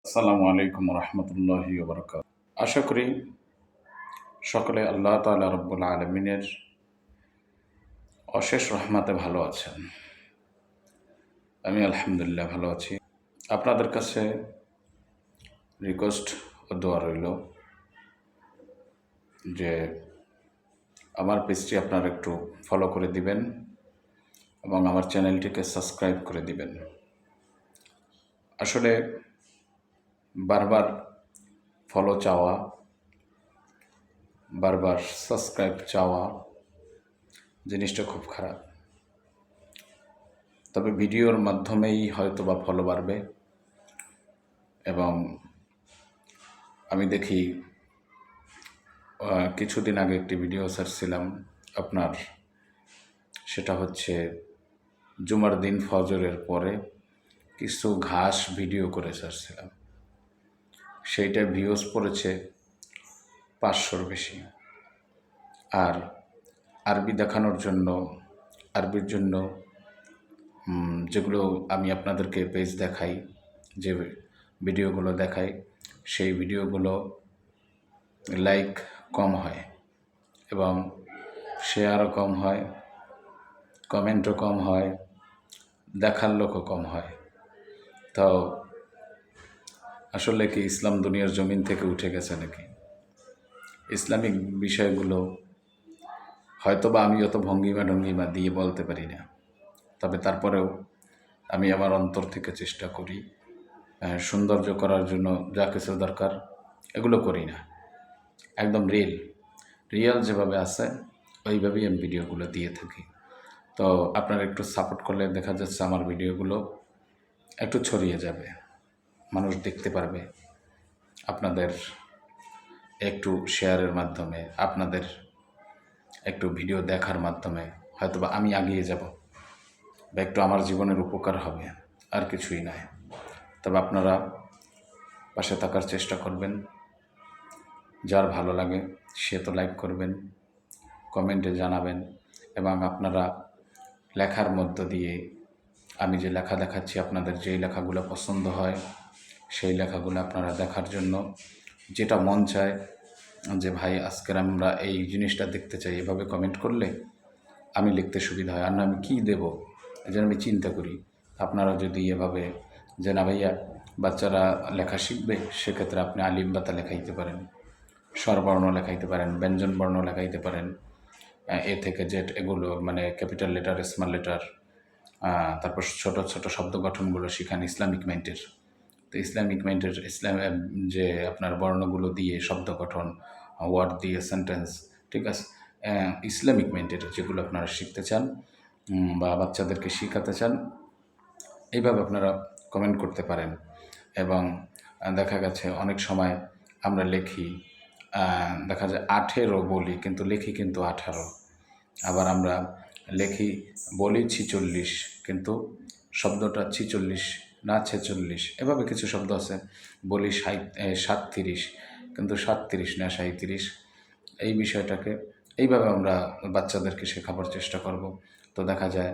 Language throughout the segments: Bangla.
আসসালামু আলাইকুম রহমতুল্লাহি ওবরাকাতুহু। আশা করি সকলে আল্লাহ তাআলা রব্বুল আলমিনের অশেষ রহমতে ভালো আছেন। আমি আলহামদুলিল্লাহ ভালো আছি। আপনাদের কাছে রিকোয়েস্ট ও দোয়া রইল যে আমার পেজটি আপনারা একটু ফলো করে দিবেন এবং আমার চ্যানেলটিকে সাবস্ক্রাইব করে দিবেন। আসলে বারবার ফলো চাওয়া, বারবার সাবস্ক্রাইব চাওয়া জিনিসটা খুব খারাপ। তবে ভিডিওর মাধ্যমেই হয়তো বা ফলো বাড়বে। এবং আমি দেখি কিছুদিন আগে একটি ভিডিও ছাড়ছিলাম আপনার, সেটা হচ্ছে জুমার দিন ফজরের পরে কিছু ঘাস ভিডিও করে ছাড়ছিলাম। সেইটা ভিউজ পড়েছে 500-র বেশি। আর আরবি দেখানোর জন্য, আরবির জন্য যেগুলো আমি আপনাদেরকে পেজ দেখাই, যে ভিডিওগুলো দেখাই, সেই ভিডিওগুলো লাইক কম হয় এবং শেয়ারও কম হয়, কমেন্টও কম হয়, দেখার লোকও কম হয়। তো আসলে কি ইসলাম দুনিয়ার জমিন থেকে উঠে গেছে নাকি? ইসলামিক বিষয়গুলো হয়তোবা আমি অত ভঙ্গিমা দিয়ে বলতে পারি না, তবে তারপরেও আমি আমার অন্তর থেকে চেষ্টা করি সৌন্দর্য করার জন্য যা কিছু দরকার এগুলো করি না। একদম রিয়েল যেভাবে আছে ওইভাবেই আমি ভিডিওগুলো দিয়ে থাকি। তো আপনারা একটু সাপোর্ট করলে দেখা যাচ্ছে আমার ভিডিওগুলো একটু ছড়িয়ে যাবে, মানুষ দেখতে পারবে। আপনাদের একটু শেয়ারের মাধ্যমে, আপনাদের একটু ভিডিও দেখার মাধ্যমে হয়তোবা আমি এগিয়ে যাব বা একটু আমার জীবনের উপকার হবে, আর কিছুই নয়। তবে আপনারা পাশে থাকার চেষ্টা করবেন। যার ভালো লাগে সে তো লাইক করবেন, কমেন্টে জানাবেন এবং আপনারা লেখার মধ্য দিয়ে আমি যে লেখা দেখাচ্ছি আপনাদের যেই লেখাগুলো পছন্দ হয় সেই লেখাগুলো আপনারা দেখার জন্য, যেটা মন চায় যে ভাই আজকের আমরা এই জিনিসটা দেখতে চাই, এভাবে কমেন্ট করলে আমি লিখতে সুবিধা হয়। আর না আমি কী দেবো এই জন্য আমি চিন্তা করি। আপনারা যদি এভাবে যে না ভাইয়া বাচ্চারা লেখা শিখবে, সেক্ষেত্রে আপনি আলিফ বাতা লেখাইতে পারেন, স্বরবর্ণ লেখাইতে পারেন, ব্যঞ্জনবর্ণ লেখাইতে পারেন, এ থেকে জেড এগুলো মানে ক্যাপিটাল লেটার, স্মল লেটার, তারপর ছোট ছোট শব্দ গঠনগুলো শিখান ইসলামিক মাইন্ডের। তো ইসলামিক মাইন্ডের যে আপনার বর্ণগুলো দিয়ে শব্দ গঠন, ওয়ার্ড দিয়ে সেন্টেন্স, ঠিক আছে, ইসলামিক মাইন্ডের যেগুলো আপনারা শিখতে চান বা বাচ্চাদেরকে শেখাতে চান, এইভাবে আপনারা কমেন্ট করতে পারেন। এবং দেখা গেছে অনেক সময় আমরা লিখি, দেখা যায় 18 বলি কিন্তু লিখি কিন্তু 18, আবার আমরা লিখি বলি 46 কিন্তু শব্দটা 46 না 46, এভাবে কিছু শব্দ আছে। বলি 37 কিন্তু 37 না 37। এই বিষয়টাকে এইভাবে আমরা বাচ্চাদেরকে শেখাবার চেষ্টা করব। তো দেখা যায়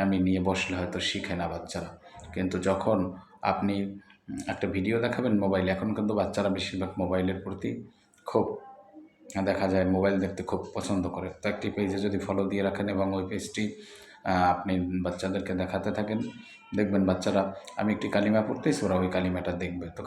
আমি নিয়ে বসলে হয়তো শিখে না বাচ্চারা, কিন্তু যখন আপনি একটা ভিডিও দেখাবেন মোবাইলে, এখন কিন্তু বাচ্চারা বেশিরভাগ মোবাইলের প্রতি খুব দেখা যায় মোবাইল দেখতে খুব পছন্দ করে। তো একটি পেজে যদি ফলো দিয়ে রাখেন এবং ওই পেজটি আপনি বাচ্চাদেরকে দেখাতে থাকেন, দেখবেন বাচ্চারা আমি একটি কালিমা পড়তেছি, ওরা ওই কালিমাটা দেখবে। তো